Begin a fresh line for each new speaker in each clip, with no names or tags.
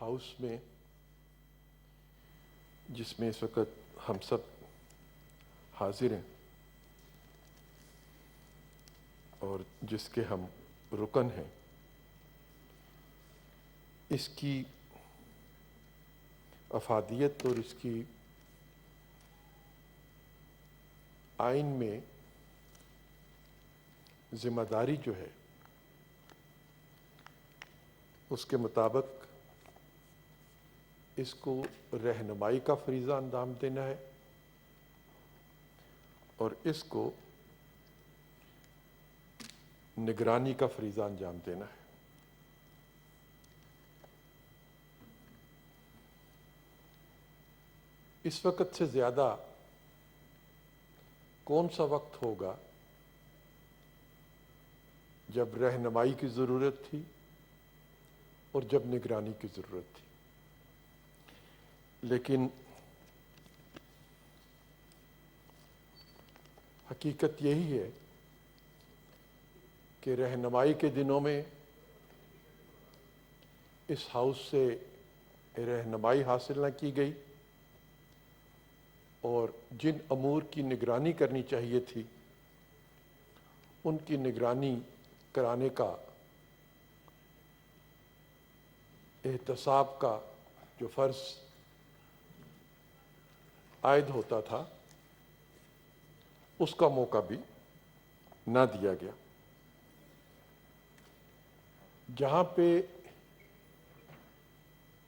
House میں جس میں اس وقت ہم سب حاضر ہیں اور جس کے ہم رکن ہیں، اس کی افادیت اور اس کی آئین میں ذمہ داری جو ہے اس کے مطابق اس کو رہنمائی کا فریضہ انجام دینا ہے اور اس کو نگرانی کا فریضہ انجام دینا ہے۔ اس وقت سے زیادہ کون سا وقت ہوگا جب رہنمائی کی ضرورت تھی اور جب نگرانی کی ضرورت تھی؟ لیکن حقیقت یہی ہے کہ رہنمائی کے دنوں میں اس ہاؤس سے رہنمائی حاصل نہ کی گئی اور جن امور کی نگرانی کرنی چاہیے تھی ان کی نگرانی کرانے کا احتساب کا جو فرض عائد ہوتا تھا اس کا موقع بھی نہ دیا گیا۔ جہاں پہ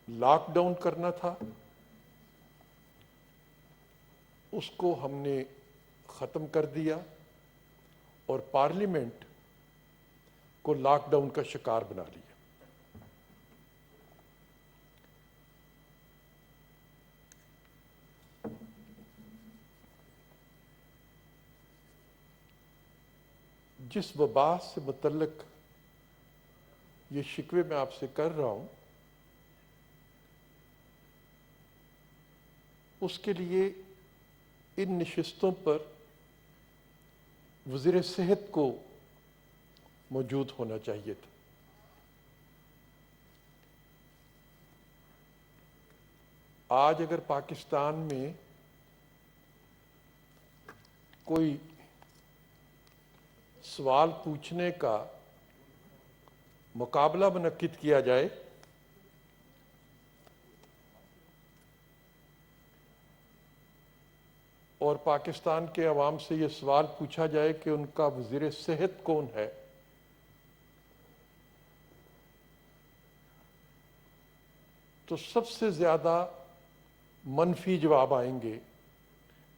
لاک ڈاؤن کرنا تھا اس کو ہم نے ختم کر دیا اور پارلیمنٹ کو لاک ڈاؤن کا شکار بنا لیا۔ جس وبا سے متعلق یہ شکوے میں آپ سے کر رہا ہوں اس کے لیے ان نشستوں پر وزیر صحت کو موجود ہونا چاہیے تھا۔ آج اگر پاکستان میں کوئی سوال پوچھنے کا مقابلہ منعقد کیا جائے اور پاکستان کے عوام سے یہ سوال پوچھا جائے کہ ان کا وزیر صحت کون ہے، تو سب سے زیادہ منفی جواب آئیں گے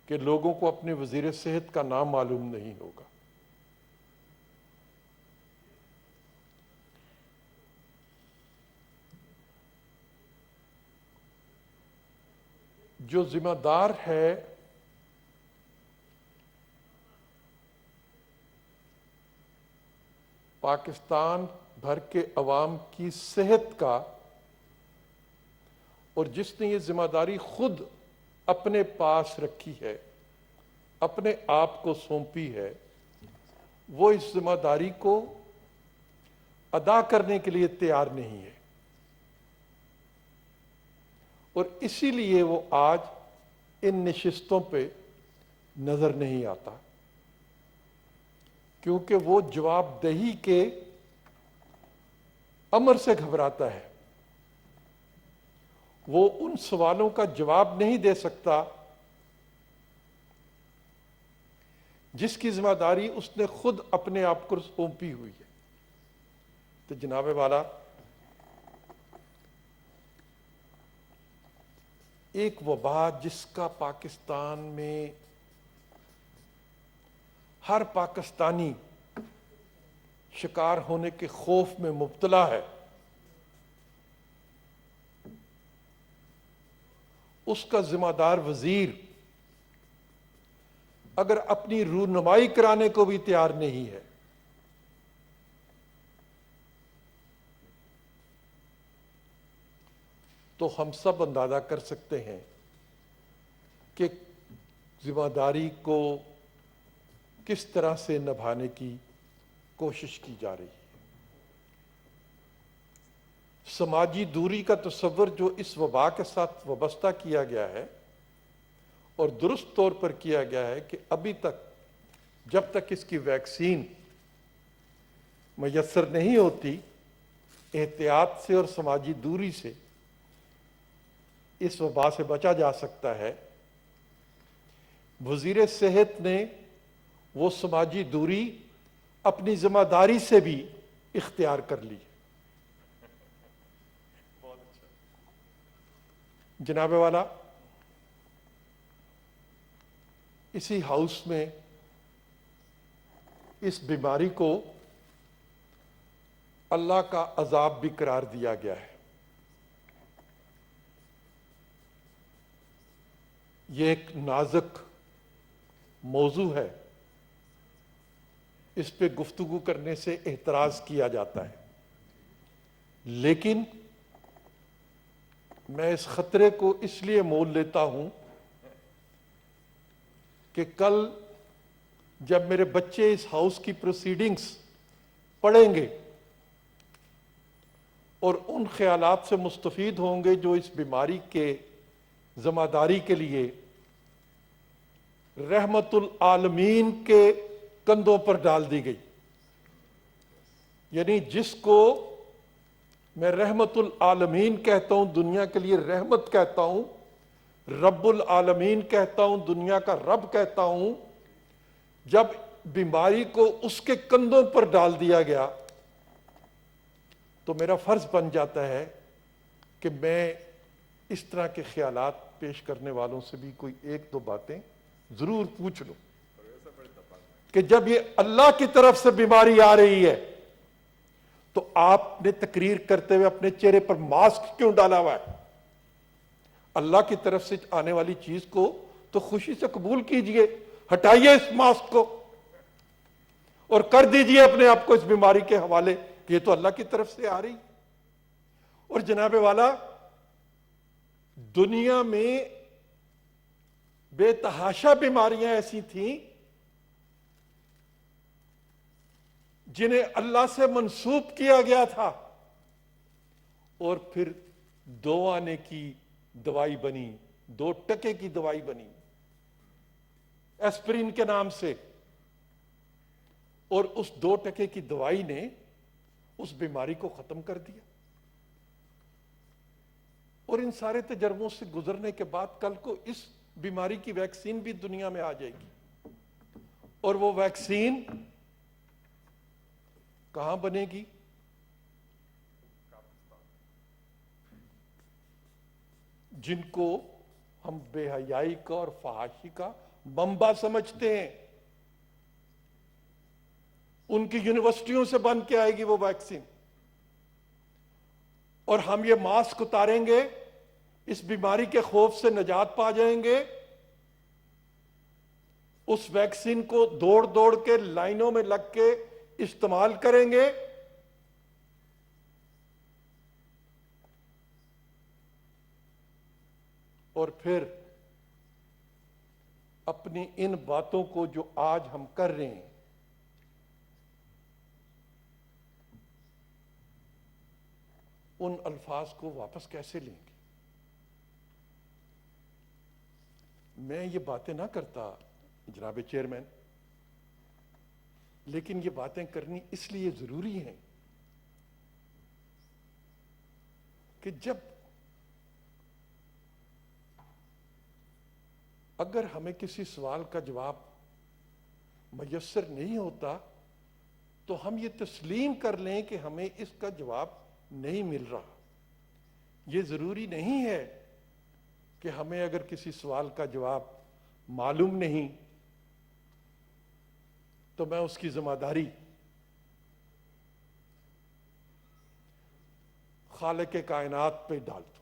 کہ لوگوں کو اپنے وزیر صحت کا نام معلوم نہیں ہوگا۔ جو ذمہ دار ہے پاکستان بھر کے عوام کی صحت کا اور جس نے یہ ذمہ داری خود اپنے پاس رکھی ہے، اپنے آپ کو سونپی ہے، وہ اس ذمہ داری کو ادا کرنے کے لیے تیار نہیں ہے اور اسی لیے وہ آج ان نشستوں پہ نظر نہیں آتا، کیونکہ وہ جواب دہی کے امر سے گھبراتا ہے۔ وہ ان سوالوں کا جواب نہیں دے سکتا جس کی ذمہ داری اس نے خود اپنے آپ کو سونپی ہوئی ہے۔ تو جناب والا، ایک وبا جس کا پاکستان میں ہر پاکستانی شکار ہونے کے خوف میں مبتلا ہے، اس کا ذمہ دار وزیر اگر اپنی رونمائی کرانے کو بھی تیار نہیں ہے تو ہم سب اندازہ کر سکتے ہیں کہ ذمہ داری کو کس طرح سے نبھانے کی کوشش کی جا رہی ہے۔ سماجی دوری کا تصور جو اس وبا کے ساتھ وابستہ کیا گیا ہے اور درست طور پر کیا گیا ہے کہ ابھی تک جب تک اس کی ویکسین میسر نہیں ہوتی احتیاط سے اور سماجی دوری سے اس وبا سے بچا جا سکتا ہے۔ وزیر صحت نے وہ سماجی دوری اپنی ذمہ داری سے بھی اختیار کر لی۔ جناب والا، اسی ہاؤس میں اس بیماری کو اللہ کا عذاب بھی قرار دیا گیا ہے۔ یہ ایک نازک موضوع ہے، اس پہ گفتگو کرنے سے اعتراض کیا جاتا ہے، لیکن میں اس خطرے کو اس لیے مول لیتا ہوں کہ کل جب میرے بچے اس ہاؤس کی پروسیڈنگز پڑھیں گے اور ان خیالات سے مستفید ہوں گے جو اس بیماری کے ذمہ داری کے لیے رحمت العالمین کے کندھوں پر ڈال دی گئی، یعنی جس کو میں رحمت العالمین کہتا ہوں، دنیا کے لیے رحمت کہتا ہوں، رب العالمین کہتا ہوں، دنیا کا رب کہتا ہوں، جب بیماری کو اس کے کندھوں پر ڈال دیا گیا تو میرا فرض بن جاتا ہے کہ میں اس طرح کے خیالات پیش کرنے والوں سے بھی کوئی ایک دو باتیں ضرور پوچھ لوں کہ جب یہ اللہ کی طرف سے بیماری آ رہی ہے تو آپ نے تقریر کرتے ہوئے اپنے چہرے پر ماسک کیوں ڈالا ہوا ہے؟ اللہ کی طرف سے آنے والی چیز کو تو خوشی سے قبول کیجئے، ہٹائیے اس ماسک کو اور کر دیجئے اپنے آپ کو اس بیماری کے حوالے کہ یہ تو اللہ کی طرف سے آ رہی۔ اور جناب والا، دنیا میں بے تحاشا بیماریاں ایسی تھیں جنہیں اللہ سے منسوب کیا گیا تھا اور پھر 2 آنے کی دوائی بنی، 2 ٹکے کی دوائی بنی ایسپرین کے نام سے، اور اس 2 ٹکے کی دوائی نے اس بیماری کو ختم کر دیا۔ اور ان سارے تجربوں سے گزرنے کے بعد کل کو اس بیماری کی ویکسین بھی دنیا میں آ جائے گی، اور وہ ویکسین کہاں بنے گی؟ جن کو ہم بے حیائی کا اور فحاشی کا منبع سمجھتے ہیں، ان کی یونیورسٹیوں سے بن کے آئے گی وہ ویکسین، اور ہم یہ ماسک اتاریں گے، اس بیماری کے خوف سے نجات پا جائیں گے، اس ویکسین کو دوڑ دوڑ کے لائنوں میں لگ کے استعمال کریں گے، اور پھر اپنی ان باتوں کو جو آج ہم کر رہے ہیں ان الفاظ کو واپس کیسے لیں گے؟ میں یہ باتیں نہ کرتا جناب چیئرمین، لیکن یہ باتیں کرنی اس لیے ضروری ہیں کہ جب اگر ہمیں کسی سوال کا جواب میسر نہیں ہوتا تو ہم یہ تسلیم کر لیں کہ ہمیں اس کا جواب نہیں مل رہا۔ یہ ضروری نہیں ہے کہ ہمیں اگر کسی سوال کا جواب معلوم نہیں تو میں اس کی ذمہ داری خالق کائنات پہ ڈال دوں۔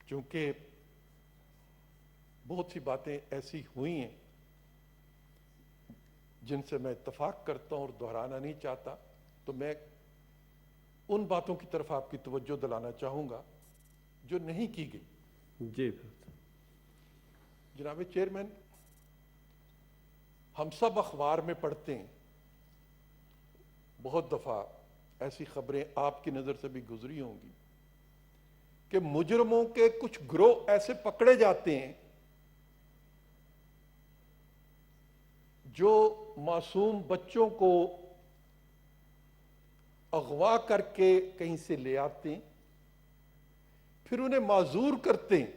چونکہ بہت سی باتیں ایسی ہوئی ہیں جن سے میں اتفاق کرتا ہوں اور دہرانا نہیں چاہتا، تو میں ان باتوں کی طرف آپ کی توجہ دلانا چاہوں گا جو نہیں کی گئی۔
جی
جناب چیئرمین، ہم سب اخبار میں پڑھتے ہیں، بہت دفعہ ایسی خبریں آپ کی نظر سے بھی گزری ہوں گی کہ مجرموں کے کچھ گروہ ایسے پکڑے جاتے ہیں جو معصوم بچوں کو اغوا کر کے کہیں سے لے آتے ہیں، پھر انہیں معذور کرتے ہیں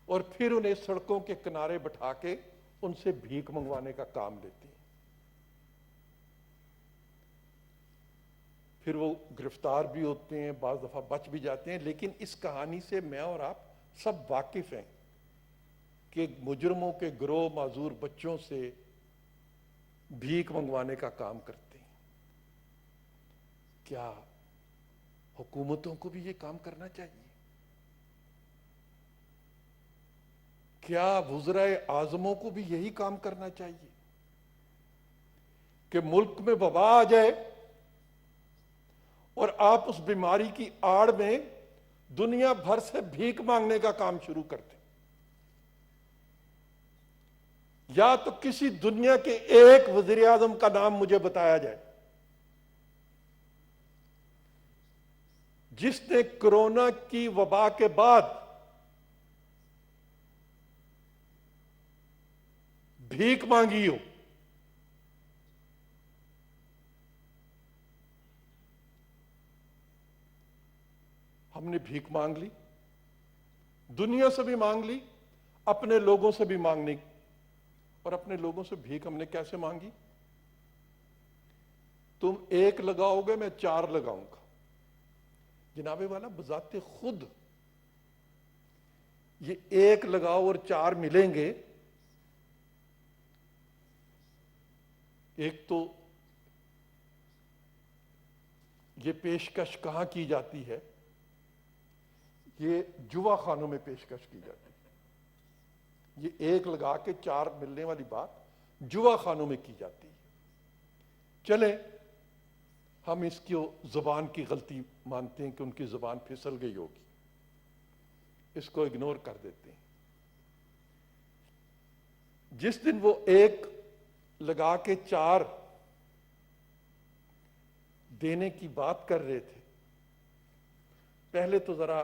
اور پھر انہیں سڑکوں کے کنارے بٹھا کے ان سے بھیک منگوانے کا کام لیتے ہیں۔ پھر وہ گرفتار بھی ہوتے ہیں، بعض دفعہ بچ بھی جاتے ہیں، لیکن اس کہانی سے میں اور آپ سب واقف ہیں کہ مجرموں کے گروہ معذور بچوں سے بھیک منگوانے کا کام کرتے ہیں۔ کیا حکومتوں کو بھی یہ کام کرنا چاہیے؟ کیا وزرائے اعظموں کو بھی یہی کام کرنا چاہیے کہ ملک میں وبا آ جائے اور آپ اس بیماری کی آڑ میں دنیا بھر سے بھیک مانگنے کا کام شروع کر دیں؟ یا تو کسی دنیا کے ایک وزیر اعظم کا نام مجھے بتایا جائے جس نے کرونا کی وبا کے بعد بھیک مانگی ہو۔ ہم نے بھیک مانگ لی، دنیا سے بھی مانگ لی، اپنے لوگوں سے بھی مانگنی، اور اپنے لوگوں سے بھیک ہم نے کیسے مانگی؟ تم ایک لگاؤ گے میں چار لگاؤں گا۔ جناب والا بذات خود یہ ایک لگاؤ اور چار ملیں گے، ایک تو یہ پیشکش کہاں کی جاتی ہے؟ یہ جوا خانوں میں پیشکش کی جاتی ہے۔ یہ ایک لگا کے چار ملنے والی بات جوا خانوں میں کی جاتی ہے۔ چلیں ہم اس کی زبان کی غلطی مانتے ہیں کہ ان کی زبان پھسل گئی ہوگی، اس کو اگنور کر دیتے ہیں۔ جس دن وہ ایک لگا کے چار دینے کی بات کر رہے تھے، پہلے تو ذرا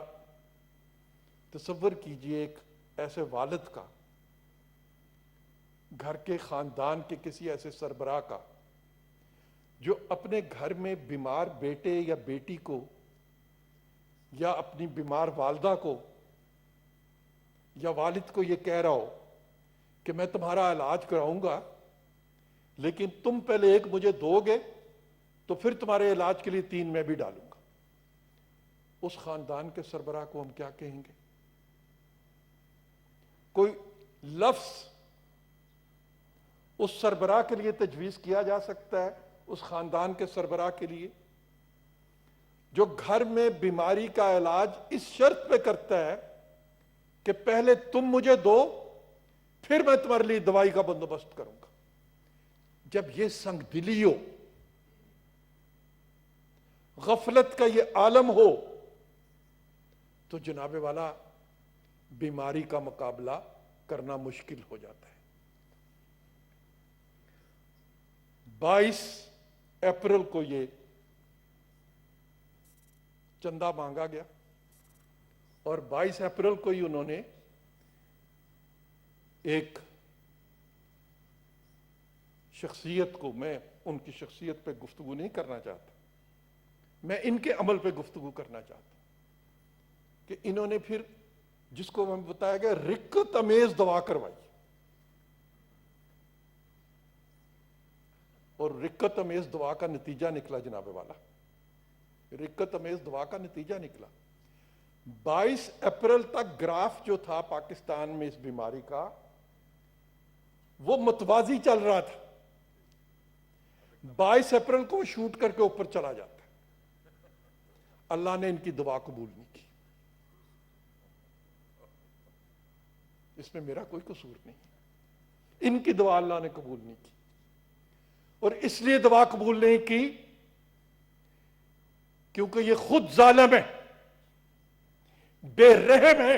تصور کیجئے ایک ایسے والد کا، گھر کے خاندان کے کسی ایسے سربراہ کا جو اپنے گھر میں بیمار بیٹے یا بیٹی کو یا اپنی بیمار والدہ کو یا والد کو یہ کہہ رہا ہو کہ میں تمہارا علاج کراؤں گا، لیکن تم پہلے ایک مجھے دو گے تو پھر تمہارے علاج کے لیے 3 میں بھی ڈالوں گا۔ اس خاندان کے سربراہ کو ہم کیا کہیں گے؟ کوئی لفظ اس سربراہ کے لیے تجویز کیا جا سکتا ہے، اس خاندان کے سربراہ کے لیے جو گھر میں بیماری کا علاج اس شرط پہ کرتا ہے کہ پہلے تم مجھے دو پھر میں تمہارے لیے دوائی کا بندوبست کروں گا؟ جب یہ سنگ دلی ہو، غفلت کا یہ عالم ہو، تو جناب والا بیماری کا مقابلہ کرنا مشکل ہو جاتا ہے۔ 22 اپریل کو یہ چندہ مانگا گیا اور 22 اپریل کو ہی انہوں نے ایک شخصیت کو، میں ان کی شخصیت پہ گفتگو نہیں کرنا چاہتا، میں ان کے عمل پہ گفتگو کرنا چاہتا ہوں کہ انہوں نے پھر جس کو ہمیں بتایا گیا رکت امیز دوا کروائی، اور رکت امیز دوا کا نتیجہ نکلا جناب والا، رکت امیز دوا کا نتیجہ نکلا 22 اپریل تک گراف جو تھا پاکستان میں اس بیماری کا وہ متوازی چل رہا تھا، 22 اپریل کو شوٹ کر کے اوپر چلا جاتا ہے۔ اللہ نے ان کی دعا قبول نہیں کی، اس میں میرا کوئی قصور نہیں، ان کی دعا اللہ نے قبول نہیں کی، اور اس لیے دعا قبول نہیں کی کیونکہ یہ خود ظالم ہے، بے رحم ہے۔